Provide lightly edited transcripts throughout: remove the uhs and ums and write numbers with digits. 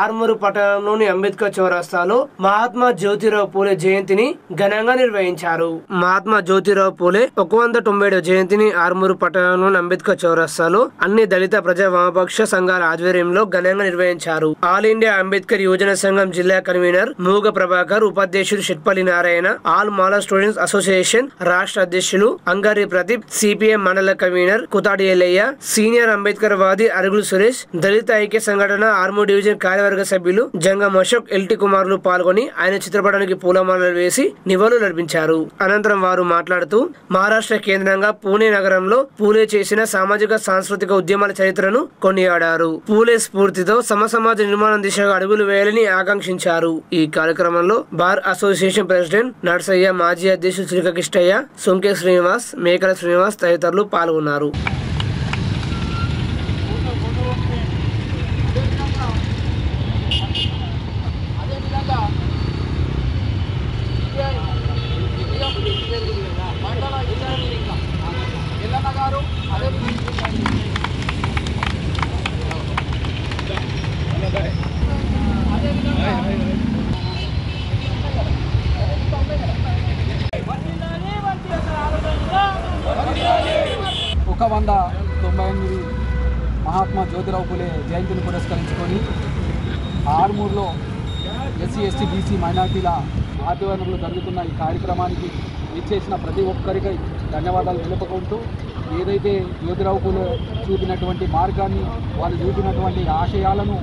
ఆర్మూరు పట్టణంలోని అంబేద్కర్ చౌరస్తాలో మహాత్మా జ్యోతిరావు పూలే జయంతిని ఘనంగా నిర్వహించారు. మహాత్మా జ్యోతిరావు పూలే 197వ జయంతిని ఆర్మూరు పట్టణంలోని అంబేద్కర్ చౌరస్తాలో అన్ని దళిత ప్రజా వామపక్ష సంఘాల ఆధ్వర్యంలో ఘనంగా నిర్వహించారు. ఆల్ ఇండియా అంబేద్కర్ యువజన సంఘం జిల్లా కన్వీనర్ మూగ ప్రభాకర్, ఉపాధ్యక్షుడు షెట్పల్లి నారాయణ, ఆల్ మాలా స్టూడెంట్స్ అసోసియేషన్ రాష్ట్ర అధ్యక్షులు అంగారి ప్రదీప్, సిపిఎం మండల కన్వీనర్ కుతాడి ఎల్లయ్య, సీనియర్ అంబేద్కర్ వాది అరుగులు సురేష్, దళిత ఐక్య సంఘటన ఆర్మూరు డివిజన్ కార్యవర్గ సభ్యులు జంగం అశోక్, ఎల్టి కుమారులు పాల్గొని ఆయన చిత్రపటానికి పూలమాలలు వేసి నివాళులు అర్పించారు. అనంతరం వారు మాట్లాడుతూ మహారాష్ట్ర కేంద్రంగా పూణే నగరంలో పూలే చేసిన సామాజిక సాంస్కృతిక ఉద్యమాల చరిత్రను కొనియాడారు. పూలే స్ఫూర్తితో సమాజ నిర్మాణం దిశగా అడుగులు వేయాలని ఆకాంక్షించారు. ఈ కార్యక్రమంలో బార్ అసోసియేషన్ ప్రెసిడెంట్ నర్సయ్య, మాజీ అధ్యక్షుడు శ్రీకృష్ణయ్య, సొంకే శ్రీనివాస్, మేకల శ్రీనివాస్ తదితరులు పాల్గొన్నారు. ఒక 198 మహాత్మా జ్యోతిరావు పూలే జయంతిని పురస్కరించుకొని ఆర్మూర్లో ఎస్సీ, ఎస్టీ, బీసీ మైనార్టీల ఆధ్వర్యంలో జరుగుతున్న ఈ కార్యక్రమానికి ఇచ్చేసిన ప్రతి ఒక్కరికి ధన్యవాదాలు తెలుపుకుంటూ, ఏదైతే జ్యోతిరావు పూలే చూపినటువంటి మార్గాన్ని, వాళ్ళు చూపినటువంటి ఆశయాలను,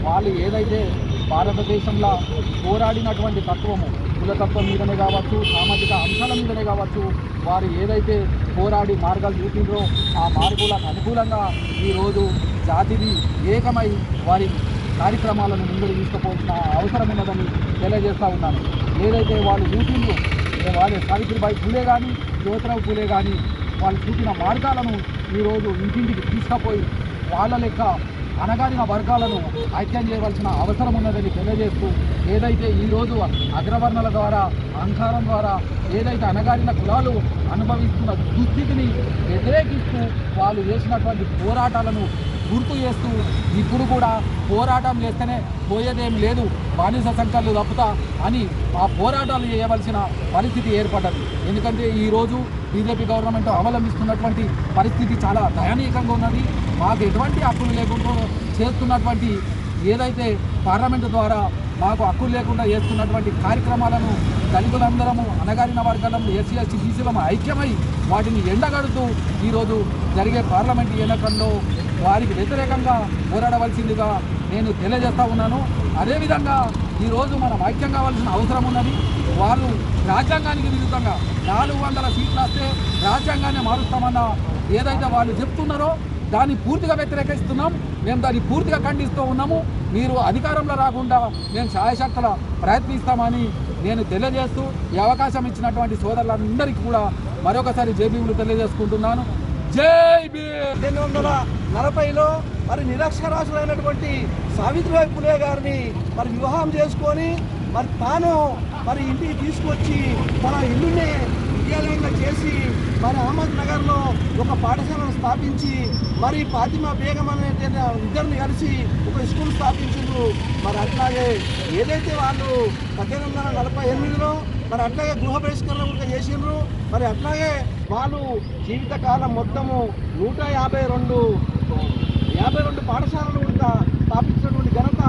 వాళ్ళు ఏదైతే భారతదేశంలో పోరాడినటువంటి తత్వము, కులతత్వం మీదనే కావచ్చు, సామాజిక అంశాల మీదనే కావచ్చు, వారు ఏదైతే పోరాడి మార్గాలు చూపిండ్రో ఆ మార్గాలకు అనుకూలంగా ఈరోజు జాతిని ఏకమై వారి కార్యక్రమాలను ముందుకు తీసుకుపోవాల్సిన అవసరం ఉన్నదని తెలియజేస్తూ ఉన్నాను. ఏదైతే వాళ్ళు చూపిండ్రో, వాళ్ళే సావిత్రిబాయి పూలే కానీ, జ్యోతిరావు పూలే కానీ వాళ్ళు చూపిన మార్గాలను ఈరోజు ఇంటింటికి తీసుకుపోయి వాళ్ళ లెక్క అణగారిన వర్గాలను ఐక్యం చేయవలసిన అవసరం ఉన్నదని తెలియజేస్తూ, ఏదైతే ఈరోజు అగ్రవర్ణాల ద్వారా, అహంకారం ద్వారా ఏదైతే అణగారిన కులాలు అనుభవిస్తున్న దుస్థితిని వ్యతిరేకిస్తూ వాళ్ళు చేసినటువంటి పోరాటాలను గుర్తు చేస్తూ, ఇప్పుడు కూడా పోరాటం చేస్తేనే పోయేదేం లేదు, బానిస సంఖ్యలు తప్పుతా అని ఆ పోరాటాలు చేయవలసిన పరిస్థితి ఏర్పడ్డది. ఎందుకంటే ఈరోజు బీజేపీ గవర్నమెంట్ అవలంబిస్తున్నటువంటి పరిస్థితి చాలా దయనీయంగా ఉన్నది. మాకు ఎటువంటి హక్కులు లేకుండా చేస్తున్నటువంటి, ఏదైతే పార్లమెంటు ద్వారా మాకు హక్కులు లేకుండా చేస్తున్నటువంటి కార్యక్రమాలను దళితులందరము, అణగారిన వర్గాలను, ఎస్సీ, ఎస్టీ, బీసీలను ఐక్యమై వాటిని ఎండగడుతూ ఈరోజు జరిగే పార్లమెంటు ఎన్నికల్లో వారికి వ్యతిరేకంగా పోరాడవలసిందిగా నేను తెలియజేస్తూ ఉన్నాను. అదేవిధంగా ఈరోజు మనం ఐక్యం కావాల్సిన అవసరం ఉన్నది. వాళ్ళు రాజ్యాంగానికి విరుద్ధంగా 400 సీట్లు వస్తే రాజ్యాంగాన్ని మారుస్తామన్న ఏదైతే వాళ్ళు చెప్తున్నారో దాన్ని పూర్తిగా వ్యతిరేకిస్తున్నాం. మేము దాన్ని పూర్తిగా ఖండిస్తూ ఉన్నాము. మీరు అధికారంలో రాకుండా మేము శాయశక్తుల ప్రయత్నిస్తామని నేను తెలియజేస్తూ, ఈ అవకాశం ఇచ్చినటువంటి సోదరులందరికీ కూడా మరొకసారి జేబీలు తెలియజేసుకుంటున్నాను. జై భీమ్. 1840లో మరి నిరక్షరాస్యులైనటువంటి సావిత్రిబాయి పూలే గారిని మరి వివాహం చేసుకొని మరి తాను మరి ఇంటికి తీసుకొచ్చి తన ఇల్లుని విద్యాలయంగా చేసి మరి అహ్మద్ నగర్లో ఒక పాఠశాలను స్థాపించి మరి ఫాతిమా బేగం అనే ఇద్దరిని కలిసి ఒక స్కూల్ స్థాపించారు. మరి అట్లాగే ఏదైతే వాళ్ళు 1848లో మరి అట్లాగే గృహ బహిష్కరణ కూడా చేసిండ్రు. మరి అట్లాగే వాళ్ళు జీవితకాలం మొత్తము 152 పాఠశాలలు కూడా స్థాపించినటువంటి ఘనత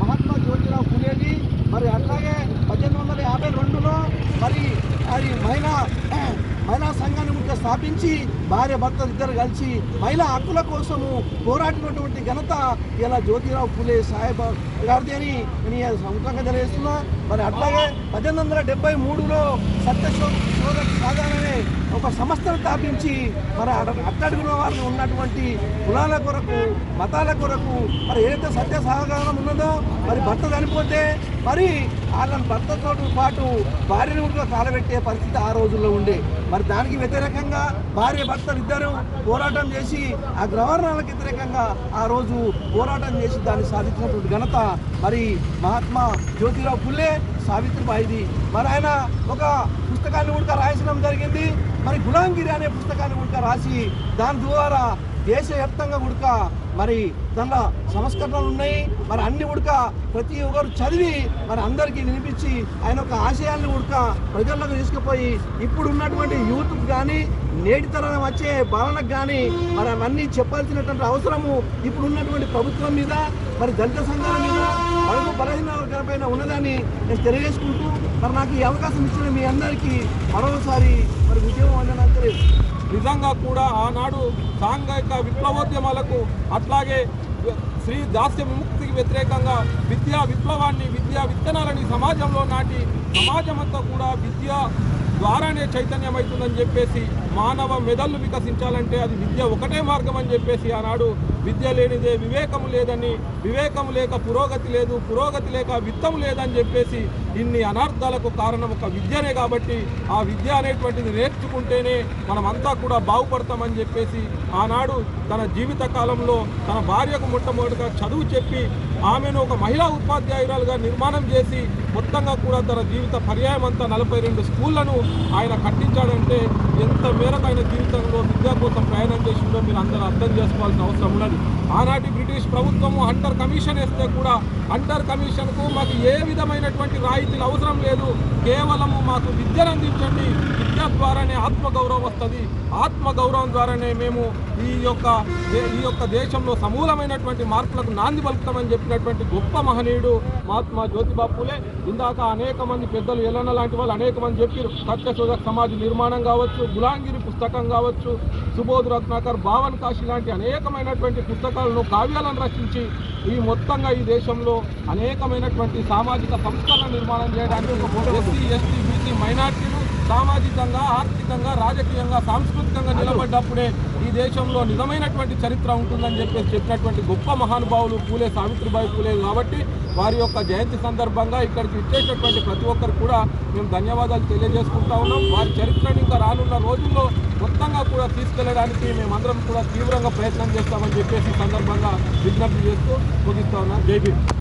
మహాత్మా జ్యోతిరావు పూలేది. మరి అట్లాగే 1852లో మరి అది మహిళా సంఘాన్ని కూడా స్థాపించి భార్య భర్తలు ఇద్దరు కలిసి మహిళా హక్కుల కోసము పోరాడినటువంటి ఘనత ఇలా జ్యోతిరావు పూలే సాహెబ్ గారిది అని నేను సముఖంగా తెలియజేస్తున్నా. మరి అట్లాగే 1873లో సత్యశోధ సాధారణనే ఒక సంస్థను స్థాపించి మరి అట్టడుగున వారిని ఉన్నటువంటి కులాల కొరకు, మతాల కొరకు మరి ఏదైతే సత్య సహకారం ఉన్నదో మరి భర్త చనిపోతే మరి వాళ్ళని భర్తతో పాటు భార్యను కూడా కాలబెట్టే పరిస్థితి ఆ రోజుల్లో ఉండే. మరి దానికి వ్యతిరేకంగా భార్య భర్తలు ఇద్దరు పోరాటం చేసి ఆ గ్రవర్ణాలకు వ్యతిరేకంగా ఆ రోజు పోరాటం చేసి దాన్ని సాధించినటువంటి ఘనత మరి మహాత్మా జ్యోతిరావు పూలే సావిత్రిబాయిది. మరి ఆయన ఒక పుస్తకాన్ని కూడా రాయించడం జరిగింది. మరి గులాంగిరి అనే పుస్తకాన్ని కూడా రాసి దాని ద్వారా దేశవ్యాప్తంగా ఉడక మరి దానిలో సంస్కరణలు ఉన్నాయి. మరి అన్ని ఉడక ప్రతి ఒక్కరు చదివి మరి అందరికీ వినిపించి ఆయన యొక్క ఆశయాన్ని ఉడక ప్రజల్లోకి తీసుకుపోయి ఇప్పుడు ఉన్నటువంటి యూత్కి కానీ నేటి తరం వచ్చే బాలనకు కానీ మరి అవన్నీ చెప్పాల్సినటువంటి అవసరము ఇప్పుడు ఉన్నటువంటి ప్రభుత్వం మీద మరి దళిత సంఘాల మీద బడుగు బలహీన వర్గాల పైన ఉన్నదని నేను తెలియజేసుకుంటూ మరి నాకు ఈ అవకాశం ఇచ్చిన మీ అందరికీ మరోసారి మరి ఉద్యమం వందనాలు తెలియజేస్తున్నాను. నిజంగా కూడా ఆనాడు సాంఘిక విప్లవోద్యమాలకు అట్లాగే స్త్రీ దాస్య విముక్తికి వ్యతిరేకంగా విద్యా విప్లవాన్ని, విద్యా విత్తనాలని సమాజంలో నాటి సమాజమంతా కూడా విద్య ద్వారానే చైతన్యమవుతుందని చెప్పేసి మానవ మెదళ్ళు వికసించాలంటే అది విద్య ఒకటే మార్గం అని చెప్పేసి ఆనాడు విద్య లేనిదే వివేకము లేదని, వివేకము లేక పురోగతి లేదు, పురోగతి లేక విత్తము లేదని చెప్పేసి ఇన్ని అనర్థాలకు కారణం ఒక విద్యనే. కాబట్టి ఆ విద్య అనేటువంటిది నేర్చుకుంటేనే మనమంతా కూడా బాగుపడతామని చెప్పేసి ఆనాడు తన జీవిత కాలంలో తన భార్యకు మొట్టమొదటిగా చదువు చెప్పి ఆమెను ఒక మహిళా ఉపాధ్యాయురాలుగా నిర్మాణం చేసి మొత్తంగా కూడా తన జీవిత పర్యాయం అంతా 42 స్కూళ్లను ఆయన కట్టించాడంటే ఎంత మేరకు ఆయన జీవితంలో విద్య కోసం ప్రయాణం చేసిందో మీరు అందరూ అర్థం చేసుకోవాల్సిన అవసరం ఉన్నది. ఆనాటి బ్రిటిష్ ప్రభుత్వము హంటర్ కమిషన్ వేస్తే కూడా హంటర్ కమిషన్కు మాకు ఏ విధమైనటువంటి రాయితీలు అవసరం లేదు, కేవలము మాకు విద్యను అందించండి, విద్య ద్వారానే ఆత్మగౌరవం వస్తుంది, ఆత్మగౌరవం ద్వారానే మేము ఈ యొక్క దేశంలో సమూలమైనటువంటి మార్పులకు నాంది పలుకుతామని చెప్పినటువంటి గొప్ప మహనీయుడు మహాత్మా జ్యోతిబా పూలే. ఇందాక అనేక మంది పెద్దలు ఎల్లన్న లాంటి వాళ్ళు అనేక మంది చెప్పారు. సత్యశోధక సమాజ నిర్మాణం కావచ్చు, గులాంగిరి పుస్తకం కావచ్చు, సుబోధ్ రత్నాకర్, భావన్ కాశీ లాంటి అనేకమైనటువంటి పుస్తకాలను, కావ్యాలను రచించి ఈ మొత్తంగా ఈ దేశంలో అనేకమైనటువంటి సామాజిక సంస్కరణ నిర్మాణం చేయడానికి ఎస్సీ, ఎస్టీ, బీసీ మైనార్టీలు సామాజికంగా, ఆర్థికంగా, రాజకీయంగా, సాంస్కృతికంగా నిలబడ్డప్పుడే ఈ దేశంలో నిజమైనటువంటి చరిత్ర ఉంటుందని చెప్పినటువంటి గొప్ప మహానుభావులు పూలే సావిత్రిబాయి పూలే. కాబట్టి వారి యొక్క జయంతి సందర్భంగా ఇక్కడికి ఇచ్చేటటువంటి ప్రతి ఒక్కరు కూడా మేము ధన్యవాదాలు తెలియజేసుకుంటా ఉన్నాం. వారి చరిత్రను ఇంకా రానున్న రోజుల్లో మొత్తంగా కూడా తీసుకెళ్లడానికి మేమందరం కూడా తీవ్రంగా ప్రయత్నం చేస్తామని చెప్పేసి సందర్భంగా విజ్ఞప్తి చేస్తూ ముగిస్తా ఉన్నాం. జై భీమ్.